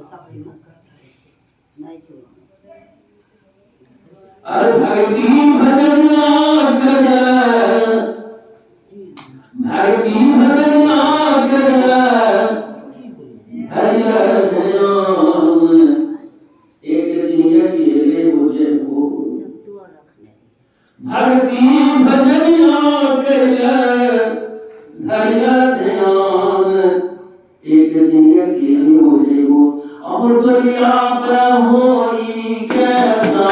भक्ति भजनिया कर भक्ति भजनिया कर हरि हरि एक दुनिया की ले मुझे भूल भक्ति भजनिया कर हरि ध्यान एक दुनिया की ले मुझे भूल और दुनिया पर होई कैसा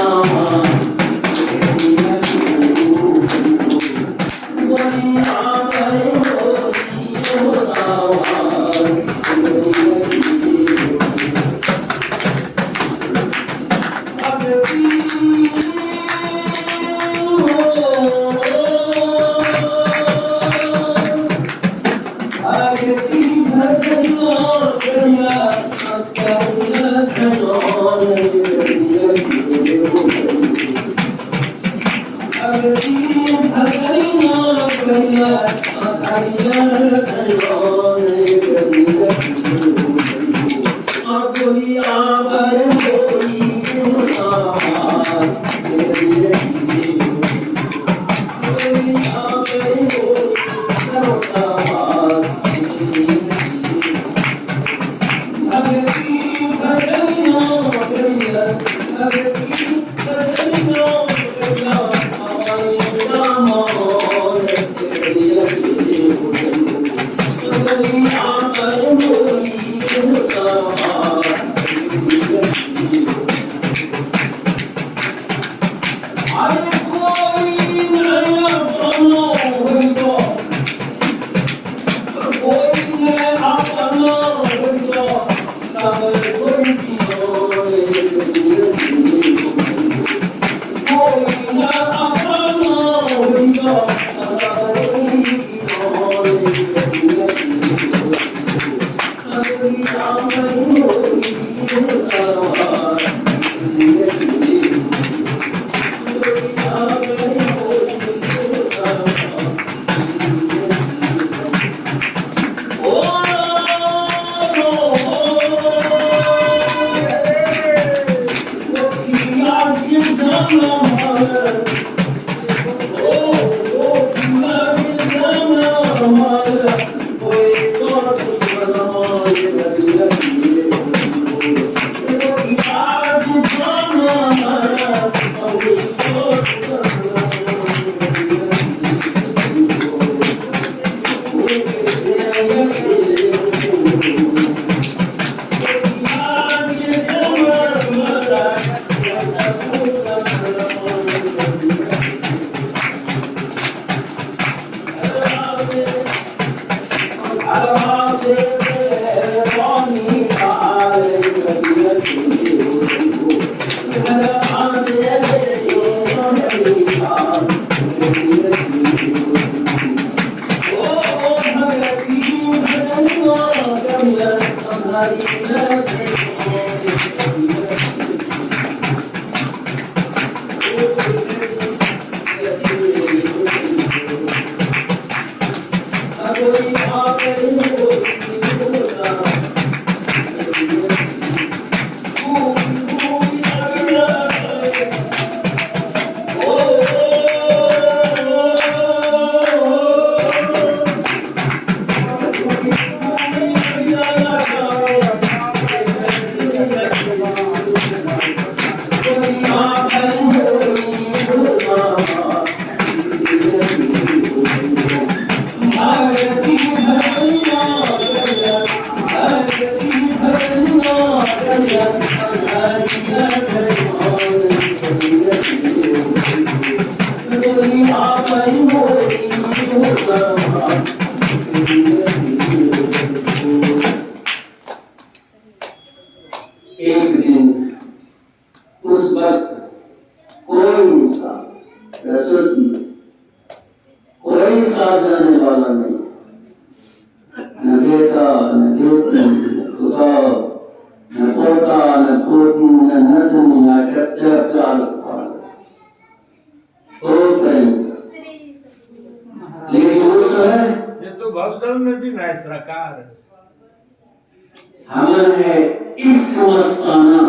हमन है इश्क मस्ताना।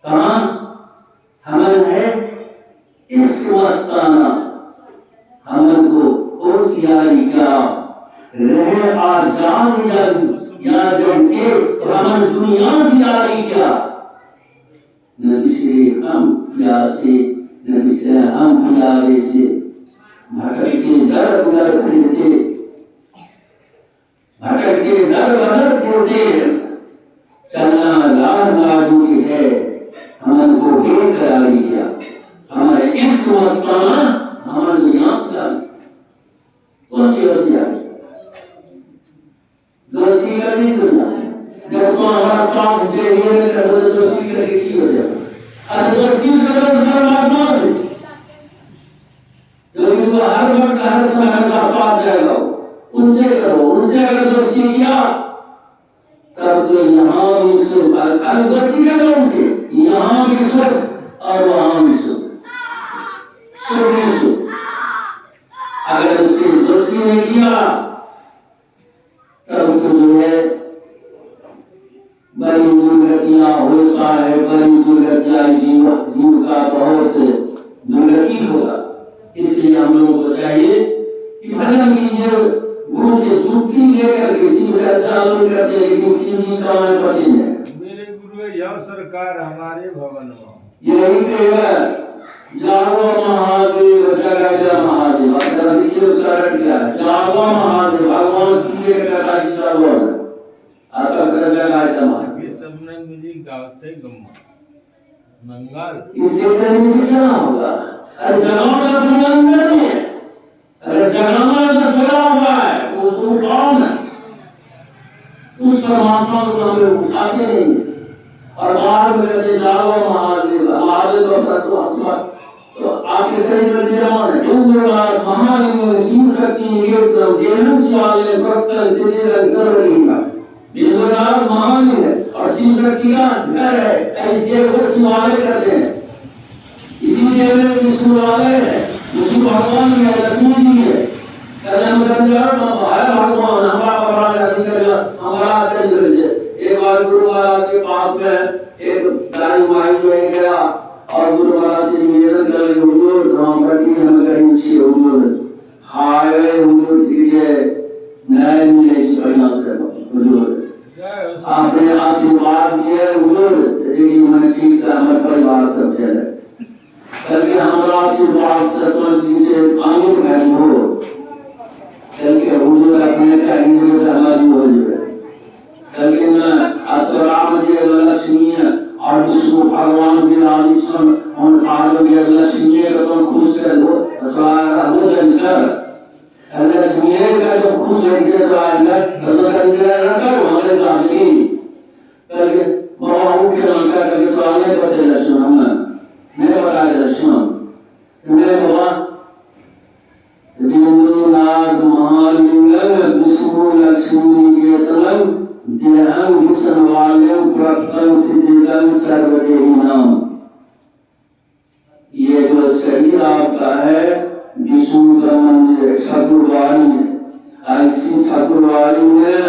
कहाँ हमन है इश्क मस्ताना, हमन को होशियारी क्या रहे आजाद या जैसे हमन दुनिया से यारी क्या। न बिछड़े हम प्यासे न बिछड़े हम प्यारे से, भटकते दर उदर फिरते भटकते दर उदर फिरते, चलना लाल नाजुक है हमन को बेकरारी क्या। हमारे इश्क मस्ताना हमन दुनिया से यारी दोस्ती करनी दुनिया से। जब तो हमारा साथ चाहिए कर दो दोस्ती करके की हो जाए। अरे दोस्ती करो परमात्मा से, क्योंकि वो हर वक्त हर समय हमेशा साथ जाएगा। उनसे करो, उनसे अगर दोस्ती किया तब तो यहाँ भी सुख, खाली दोस्ती करो उनसे, यहाँ भी सुख और वहाँ भी सुख, सुख ही सुख। अगर उसकी दोस्ती नहीं किया तब तो जो है बड़ी दुर्गतियां होता है, बड़ी दुर्गतियां जीव का बहुत दुर्गति होगा। इसलिए हम लोगों को चाहिए कि भजन कीजिए, गुरु से जुक्ति लेकर किसी से अच्छा लोग करते हैं, किसी भी काम पड़े हैं। मेरे गुरु यह सरकार हमारे भवन में यही कहेगा जागो महादेव जगह महादेव। अब देखिए उसका अर्थ क्या है, जागो महादेव भगवान शिव का कार्य जागो अतः जगह महादेव। ये सब ने मिली गाते गम्मा मंगल। इससे करने से क्या होगा? अरे जगाना अपने अंदर में, अरे जगाना जो सोया हुआ है उसको उठाओ ना, उस परमात्मा को हमें उठाते नहीं और बाहर में कहते जागो महादेव। महादेव का सत्व आत्मा तो आपके शरीर में विराजमान है। इंद्रनाथ महालिंग शिव शक्ति निकेतन देवनु शिवालय भक्त सिद्धि सर्वलिंगा। इंद्रनाथ महालिंग है और शिव शक्ति का घर है, ऐसे देव को शिवालय कहते हैं। इसीलिए विष्णुवालय है, विष्णु भगवान है, लक्ष्मी जी है। कल्याण भगवान हमारा एक बार गुरु महाराज के पास में एक दाई माई जो है गया और गुरु महाराज से निवेदन कर हुजूर ब्रह्मटी हम कहीं छी हुजूर हाय हुजूर दीजिए न्याय मिले इस परिणाम से हुजूर आपने आशीर्वाद दिए हुजूर, देखिए मैं ठीक से हमारे परिवार सब चले करके हमारा आशीर्वाद सरपंच जी से आमिर है हो करके हुजूर अपने कहेंगे तो हमारी हो जाए। लेकिन राम जी लक्ष्मी और विष्णु भगवान विराजित उन आरोग्य लक्ष्मी को तुम खुश कर दो तो जनकर लक्ष्मी का जब खुश करके तो आएगा तो कर हमारे दादी करके बाबू के नाम करके तो आगे बते लक्ष्मण मैं बताया लक्ष्मण मैं बाबा इंद्रनाथ महालिंग विष्णु लक्ष्मी के तलम देहं विष्णुवालयं प्रत्यं सिद्धिदं सर्वदेहि नाम। ये जो शरीर आपका है विष्णु का मंदिर ठाकुरवाड़ी है। ऐसी ठाकुरवाड़ी में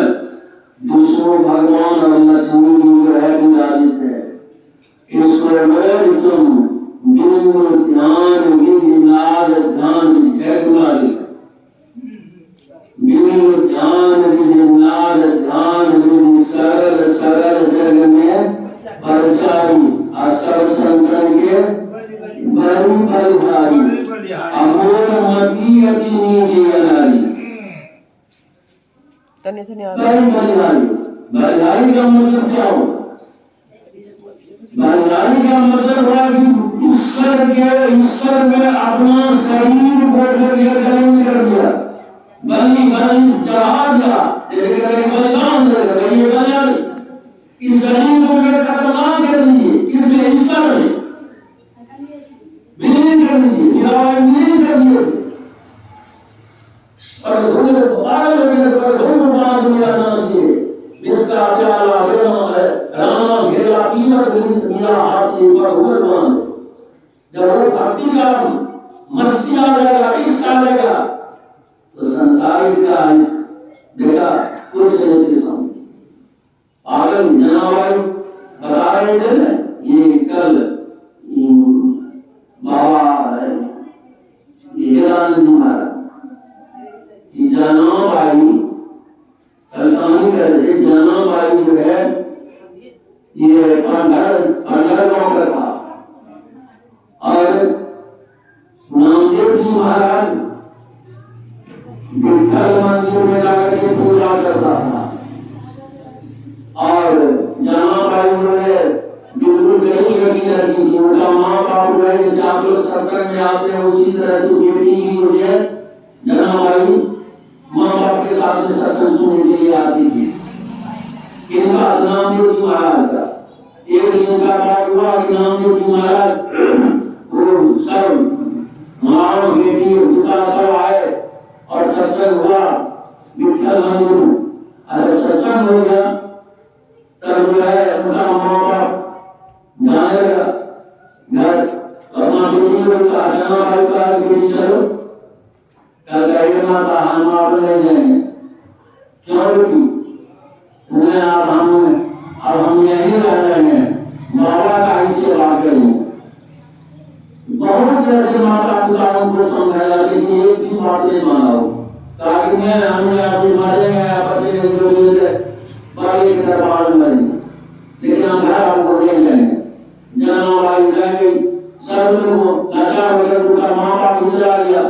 विष्णु भगवान और लक्ष्मी जी जो है विराजित है। इसको रोज तुम बिंदु ध्यान विधि नाद ध्यान जगवाली बिंदु ध्यान विधि नाद ध्यान विधि सरल सरल जग में परचारी और सब संतन के बरु बलिहारी अमोल मती अति नीचे अनारी बरु बलिहारी। बलिहारी का मतलब क्या हो? बलिहारी का मतलब हुआ कि ईश्वर में अपना शरीर को कलंक कर दिया, बलि चढ़ा दिया, जैसे बलिदान दे बलिदान इस शरीर को खतरनाक कर दीजिए, इसमें ईश्वर में विलीन कर दीजिए, विलीन कर दीजिए और धूल बाल वगैरह धूल बाल मेरा नाम से इसका प्याला रामा घेरा कीमत मेरा हाथी पर धूल बांध। जब वो भक्ति का मस्ती आ जाएगा, इश्क आ जाएगा तो संसारिक का बेटा कुछ नहीं आगे जनाबाई बता रहे थे ना, ये कल बाबा हिरानंद महाराज जनाबाई कल कहानी कर रहे थे। जनाबाई जो है ये पंडर गांव का था और नामदेव जी महाराज विठल मंदिर में जाकर के पूजा करता था और जनाबाई जो है बिल्कुल गरीब लड़की लड़की थी। उनका माँ बाप जो है जैसे आप लोग सत्संग में आते हैं उसी तरह से बेटी की जो है जनाबाई माँ बाप के साथ में सत्संग सुनने के लिए आती थी। इनका नामदेव जी महाराज का एक दिन का बात हुआ कि नामदेव जी महाराज वो सब माँ बेटी पिता सब आए और सत्संग हुआ विठल मंदिर। अरे सत्संग हो गया तब जो है उनका माँ बाप जाने लगा घर और माँ बेटी को कहा जनाबाई का बेटी चलो कल कहे माता हम आप ले जाएंगे। क्यों बेटी तुम्हें आप हम यहीं रह रहे हैं बाबा का ही सेवा करेंगे। बहुत जैसे माता पिता उनको समझाया लेकिन एक भी बात नहीं माना हो ताकि मैं हमें आप मारेंगे बच्चे जो ये बड़े दरबार में लेकिन हम घर आपको ले जाएंगे। जनाबाई जाएंगे सब लोग लाचार होकर उनका माँ बाप चला गया।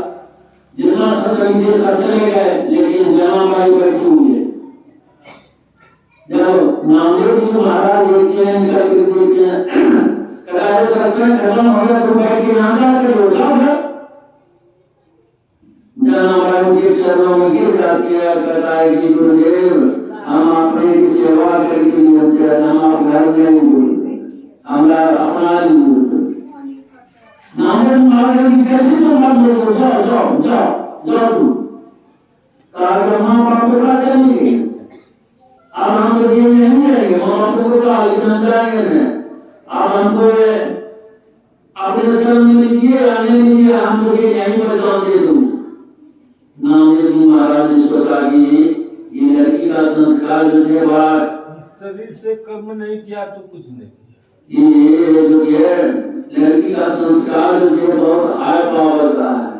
जितना सत्संग थे सब चले गए लेकिन जनाबाई बैठी हुई है। जब नामदेव जी महाराज देखते हैं निकल के देखते हैं कदा सत्संग खत्म हो गया तो बैठ के यहाँ क्या करिए होता है। जनाबाई के चरणों में गिर जाती है और कहता है कि गुरुदेव हम अपने सेवा करके नहीं होते हम आप घर में नहीं बोलते हमारा अपना नहीं बोलते। नामदेव महाराज की कैसे तो मत बोलो जाओ जाओ जाओ जाओ तुम ताकि माँ बाप को पता चलेंगे। अब हम तो ये नहीं रहेंगे माँ बाप को कहा लेकिन हम जाएंगे नहीं। अब हमको अपने शरण में लीजिए आने लीजिए हम लोग यहीं पर जान दे दूंगे। नामदेव जी महाराज ने सोचा कि ये लड़की का संस्कार जो है बड़ा शरीर से कर्म नहीं किया तो कुछ नहीं किया। ये जो है लड़की का संस्कार जो है बहुत हाई पावर का है।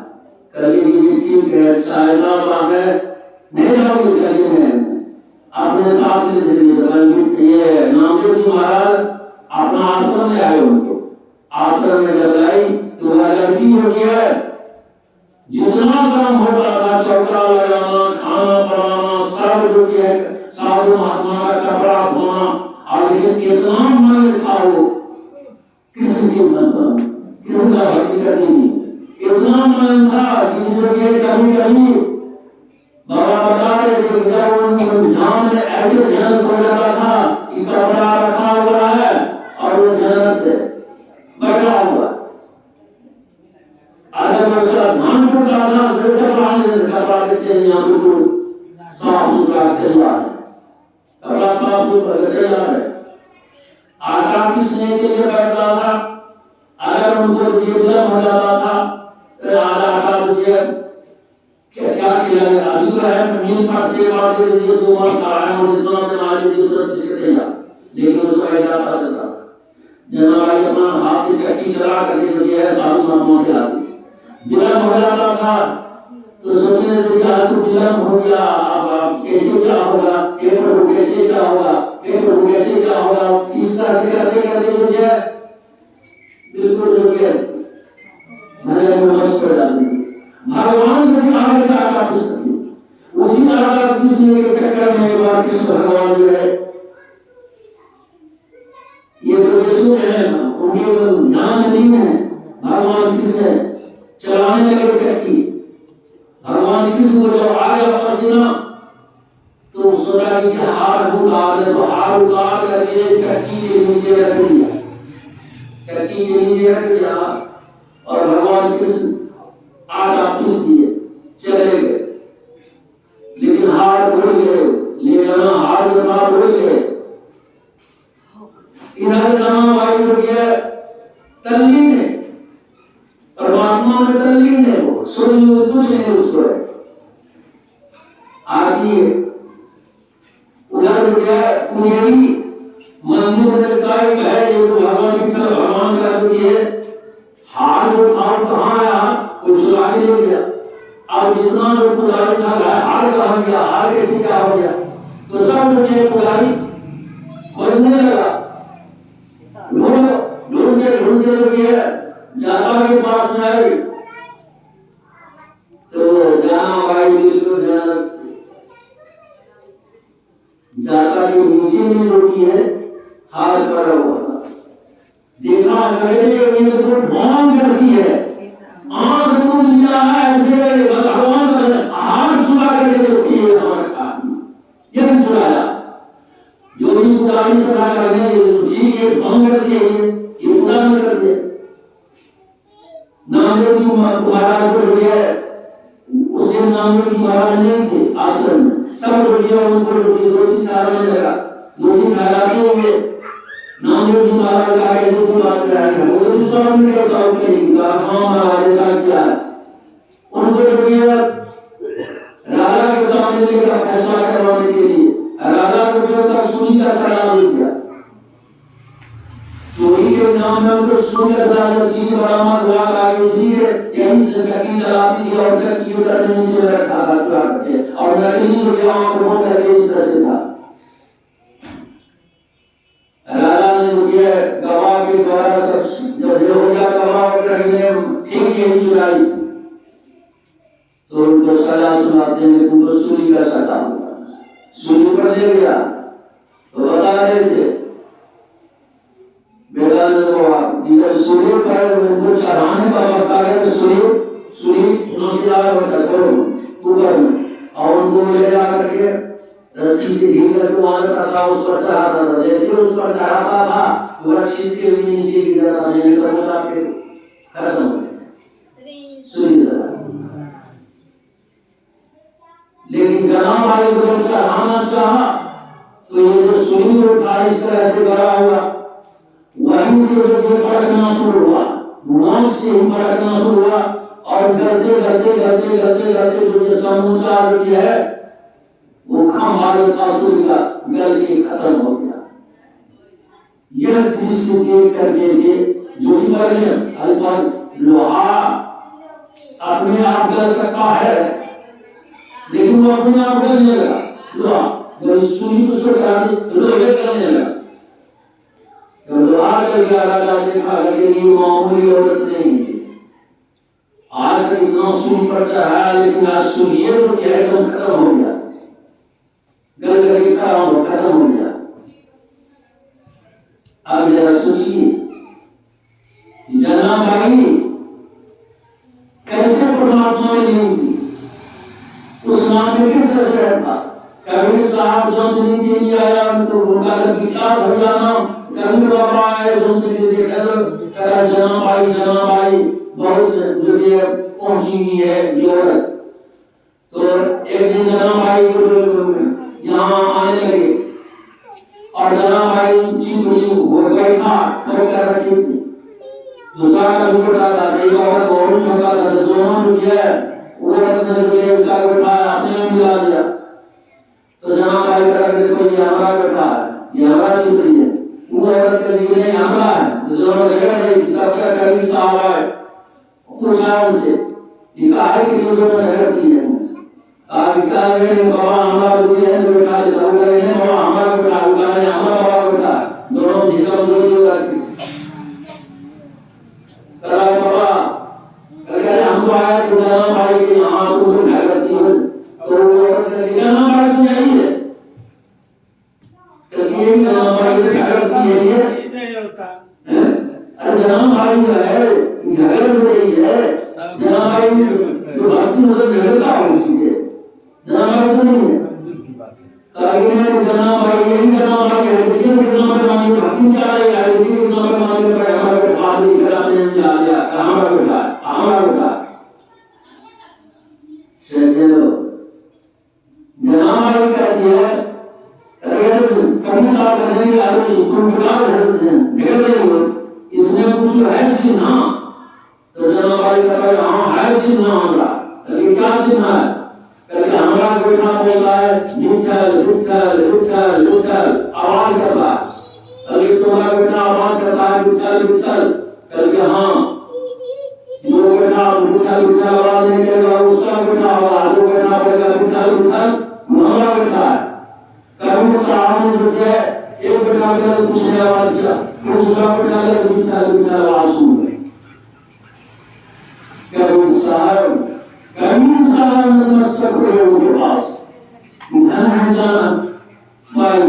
कभी भी ठीक है ऐसा बात है नहीं जाओगे कभी में अपने साथ ले चलिए। ये नामदेव जी महाराज अपना आश्रम में आए उनको आश्रम में जब आई तो वह लड़की हो गया जितना काम होता था चौका लगाना खाना बनाना सब जो है साधु महात्मा का कपड़ा धोना और ये कितना मन था वो किसी भी किसी का भक्ति करनी नहीं इतना मन था कि जो ये कभी कभी बाबा बता रहे थे कि जब उनको ध्यान में ऐसे ध्यान हो जाता था कि कपड़ा रखा हुआ है और वो ध्यान से बैठा हुआ अगर उसका ध्यान टूटा था तो कपड़ा देते हैं यहाँ बिल्कुल साफ सुथरा तैयार है कपड़ा साफ सुथरा तैयार है। आटा पीसने के लिए बैठता था अगर उनको विलम्ब हो जाता था तो आटा मुझे क्या खिलाएगा अभी तो है मील पर सेवा के लिए दो मास कराया और इतना में आगे दी उधर से देगा लेकिन उसको ऐसा पता चलता जनाबाई अपना हाथ से चक्की चला करके जो है साधु महात्मा के आते विलम्ब हो जाता था तो सोचने लगे कि आज तो विलम्ब हो गया अब कैसे क्या होगा पेपर को कैसे क्या होगा पेपर को कैसे क्या होगा इस तरह से करते करते जो है बिल्कुल जो है भरे में मस्त पड़ जाते भगवान को भी आगे क्या कर सकते उसी आगे किसने के चक्कर में एक बार कृष्ण भगवान जो है ये तो विष्णु है उनके ज्ञान नहीं है भगवान कृष्ण चलाने लगे चक्की भगवान कृष्ण को जब आ गया पसीना तो सोचा कि हाथ उतार दे तो हाथ उतार करके चक्की के नीचे रख दिया चक्की के नीचे रख दिया और भगवान कृष्ण आटा पीस दिए चले गए लेकिन हाथ भूल गए ले जाना हाथ उठा भूल गए। इधर जाना भाई जो है तल्लीन है परमात्मा में तल्लीन है वो सुनिए कुछ नहीं उसको है आगे उधर रुपया पुनेरी मंदिर में काय है ये तो भगवान विठल भगवान का जो ये हार जो था कहाँ आया वो चुरा के ले गया। अब जितना लोग पुजारी था हार कहाँ गया, हार कैसे क्या हो गया, तो सब लोग ये पुजारी खोजने लगा। ढूंढते लोग ये जाता के पास में आए तो जाना भाई बिल्कुल जाना जाता के नीचे में रोटी है, हाथ पड़ा हुआ देखा ये तो ढोंग करती है, आंख मूंद लिया है ऐसे भगवान का हाथ छुड़ा करके देखो ये हमारे हाथ ये छुड़ाया। जो भी पुजारी से कहा करने ठीक है ढोंग कर दिए ये पूरा नहीं कर दिया। नामदेव जी महाराज को लिया उस दिन नामदेव जी महाराज नहीं थे आश्रम में, सब रोटियां उनको रोटी दोषी ठहराने लगा। दोषी ठहराते हुए नामदेव जी महाराज का कैसे से बात कराया वो तो स्वामी के साथ नहीं कहा हाँ महाराज ऐसा क्या है। उनको रोटियां राजा के सामने लेकर फैसला करवाने के लिए राजा को जो का सुनी का सलाह दे दिया। चोरी के नाम में उनको सुनी का सलाह चीनी बरामद हुआ आगे इसीलिए यही चक्की चलाती थी और चक्की उधर नीचे में रखा करके और नकली रुपयाओं को बोल करके इस तरह से था। राजा ने रुपये गवाह के द्वारा सब जब जो हो गया गवाह वगैरह ठीक यही चुराई तो उनको सजा सुनाते हैं उनको सूली का सजा हुआ, सूली पर ले गया तो बता रहे थे वेदांत बाबा इधर सूली पर उनको चढ़ाने का बता रहे सूली उन्होंने होता ऊपर में और उनको ले जा करके रस्सी से ढील करके वहां करता उस पर चढ़ाता था। जैसे उस पर चढ़ाता था वो शीत के नीचे गिर जाता था जैसे होता फिर खत्म हो गया सूली जला। लेकिन जनाब भाई को जब चढ़ाना चाहा तो ये जो सूली उठा इस तरह से गड़ा हुआ वहीं से जब ये पड़कना शुरू हुआ नाम से ही पड़कना शुरू हुआ और गलते गलते गलते गलते गलते जो ये समूचा रुपये है वो खामारे था सूली का गल के खत्म हो गया। यह दृश्य देख करके जो भी कर अल्पन लोहा अपने आप गल सकता है लेकिन वो अपने आप गलने लगा लोहा जब सूली उसको चढ़ाने लोहे गलने लगा। तो लोहा गल गया राजा देखा कि ये मामूली औरत नहीं है आज तक इतना सूली पर चढ़ाया लेकिन आज सूलिये तो क्या है तो खत्म हो गया गल करके खत्म हो गया। अब जरा सोचिए जना भाई कैसे परमात्मा में नहीं थी उस नाम में किस तरह से रहता। कबीर साहब जब के लिए आया तो उनका विख्यात हो जाना कबीर बाबा आए उनसे देखा तो कहा जना भाई बहुत जो ये पहुंची हुई है ये औरत। तो एक दिन जना भाई को यहाँ आने लगे और जना भाई चिंपुड़ी हो बैठा तो कर रखी दूसरा का भी उठाता एक औरत और उठाता था दोनों जो है वो औरत ने जो इसका उठाया अपने में मिला दिया। तो जना भाई कह रहे देखो ये हमारा बेटा है ये हमारा चिंपुड़ी है वो औरत के लिए नहीं हमारा है दोनों जगह नहीं तब तक कभी साहब आए पूछा उससे ये कहा है कि ये दोनों नगर की है आगे क्या है बाबा हमारा भी है तो बेटा जरूर करेंगे बाबा हमारा बेटा होगा नहीं हमारा बाबा बेटा दोनों जिला जोड़ी होगा करा बाबा अगर हम आए तो जना भाई के यहाँ को उठा करती हो तो वो औरत के जना भाई की नहीं है तो ये जना भाई की करती है ये नहीं होता अरे जना भाई जो है झगड़ नहीं है जना भाई जो भक्ति मतलब झगड़ता होती है जना भाई तो नहीं है ताकि मैंने जना भाई यही जना भाई है देखिए कितना मैं मानी भक्ति चाह रही है देखिए कितना मैं मानी कर हमारे साथ नहीं करा ने मिला लिया हमारा बेटा चलो जना भाई कहती है अगर कभी साथ करने की आदत तुम बुला झगड़ नहीं हो इसमें कुछ है चिन्ह तो जना भाई कहता है हाँ है चिन्ह हमारा क्या चिन्ह है करके हमारा बेटा बोलता है विठल विठल विठल विठल आवाज करता। अभी तुम्हारा बेटा आवाज करता है विठल विठल करके, हाँ जो बेटा विठल विठल आवाज नहीं करेगा उसका बेटा आवाज, जो बेटा बोलेगा विठल विठल हमारा बेटा है। कभी सामने जो है एक बेटा ने कुछ नहीं आवाज किया, दूसरा बेटा ने विठल विठल आवाज सुन गई। कभी साहब नतमस्तक हुए उनके पास, धन है जाना भाई,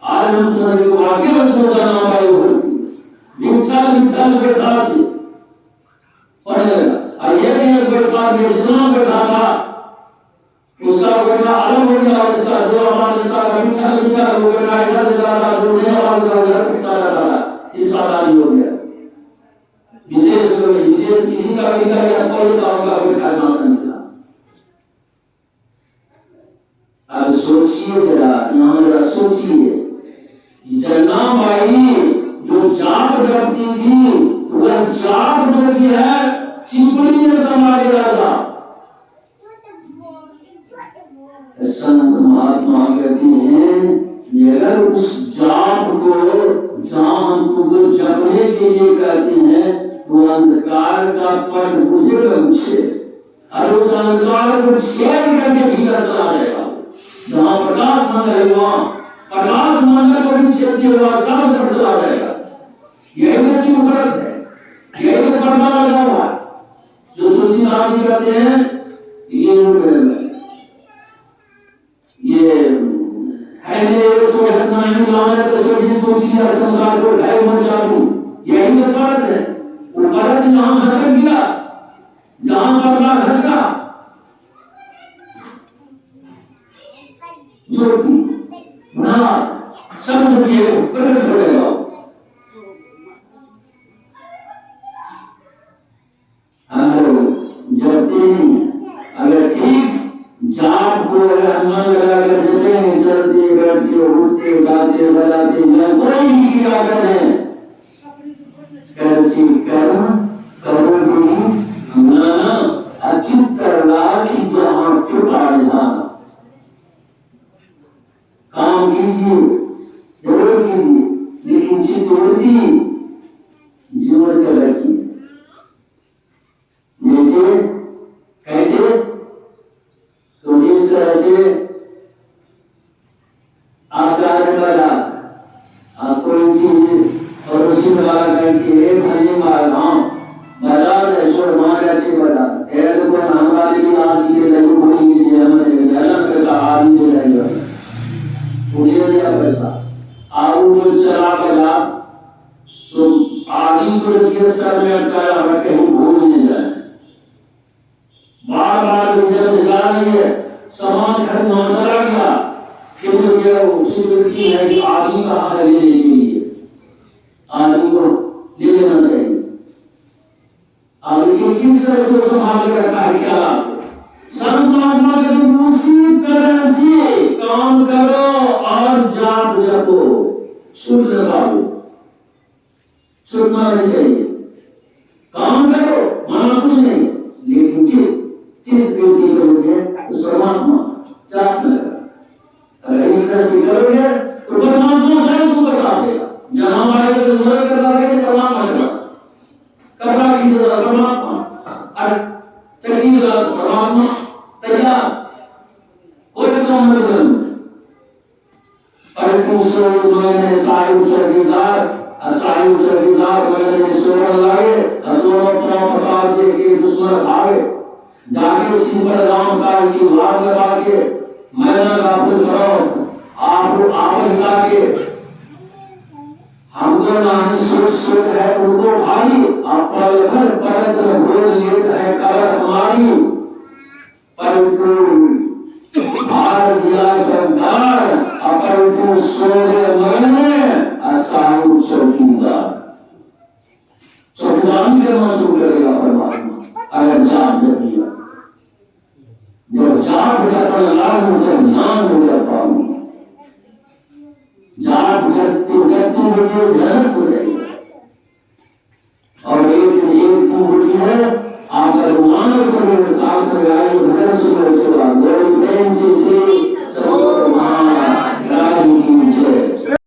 आज हम समझ के वाक्य में जो जाना भाई विठल विठल बेटा से पढ़ने लगा। और ये भी एक बेटा जितना बेटा था उसका बेटा अलग हो गया, उसका जो आवाज देता था विठल विठल, वो बेटा इधर देता था, जो नहीं आवाज देता उधर पिटता रहता था। इस सादारी हो गया। विशेष किसी का भी निकल गया तो ऐसा होगा बेटा नाम निकला। अब सोचिए जरा, यहाँ जरा सोचिए, जन्नाबाई जो जाप करती थी वह जाप जो की है चिपड़ी में समा गया था। संत महात्मा कहते हैं अगर उस जाप को जहाँ हमको जपने के लिए कहते हैं तो अंधकार का पट बुझेगा मुझे, और उस अंधकार को छेद करके भीतर चला जाएगा। जहाँ प्रकाश मंडल है वहाँ प्रकाश मंडल को भी छेद किया हुआ सब पर चला जाएगा। यही गति उपलब्ध है, यही तो पर्दा लगा हुआ है। जो तुलसी आदि करते हैं ये है उसको हटना ही लाना तो सभी तुलसी का संसार को ढाई मत जादू, यही तो बात है। वो परत जहाँ घसक गया, जहाँ पर्दा घसका जो ना सब जो भी है प्रकट हो जाएगा। अगर ठीक जाप को अगर मन लगाकर जपेंगे, चलते करते उठते गाते बजाते या कोई भी क्रिया करें, कैसी कर्म करोगी नाना अचित लाखी जहाँ चुपा निधान। काम कीजिए जरूर कीजिए, लेकिन चित्तवृत्ति जीवन का रखिए। जैसे कैसे तो इस तरह से आप जाने वाला आप कोई चीज और उसी प्रकार करके भरने वाला बाजार है छोड़ मार ऐसे बता ऐसे को हमारे लिए आदि के लघु भूमि के लिए हमने ज्यादा पैसा आदि दे जाएगा उन्हें दिया पैसा आऊ जो चला गया तो आदि को रखिए सर में अटकाया और कहीं भूल नहीं जाए। बार बार जब जा रही है सामान खरीदना चला गया, फिर ये उसी व्यक्ति है कि आदमी का हाल लेने के लिए आदमी को ले लेना चाहिए। अब देखिए किस तरह से संभाल के रखा है ख्याल आपको। संत महात्मा कहते उसी तरह से काम करो और जाप जपो, छूट न पाओ, छूटना नहीं चाहिए। काम करो माना कुछ नहीं, लेकिन चित्त ज्योति करोगे उस परमात्मा जाप न करो। अगर इस तरह से करोगे तो परमात्मा स्वयं तुमको साथ देगा। जहाँ हमारे को मदद करता है परमात्मा का कपड़ा खींचेगा परमात्मा, और चक्की का परमात्मा तैयार, कोई काम नहीं करना। पर दूसरों ने साहिब चौकीदार असाहिब चौकीदार बगल में सोर लागे और दोनों पांव पसार दे के दुश्मन भागे, जाके सिंह पर राम का की भाग लगा के मैंने गाफिल करो आप हिला के हमको नानी सोच है उनको भाई आप पल भर परत बोल लेत है खबर हमारी पर भार दिया सरदार अपर तू सोगे मगन में असाहु चौकीदार। चौकीदारी करना शुरू करेगा परमात्मा अगर जाप जपिएगा। जब जाप जपन लागू तो ध्यान हो जा पाऊंगी। जाप जपते जपते बढ़िया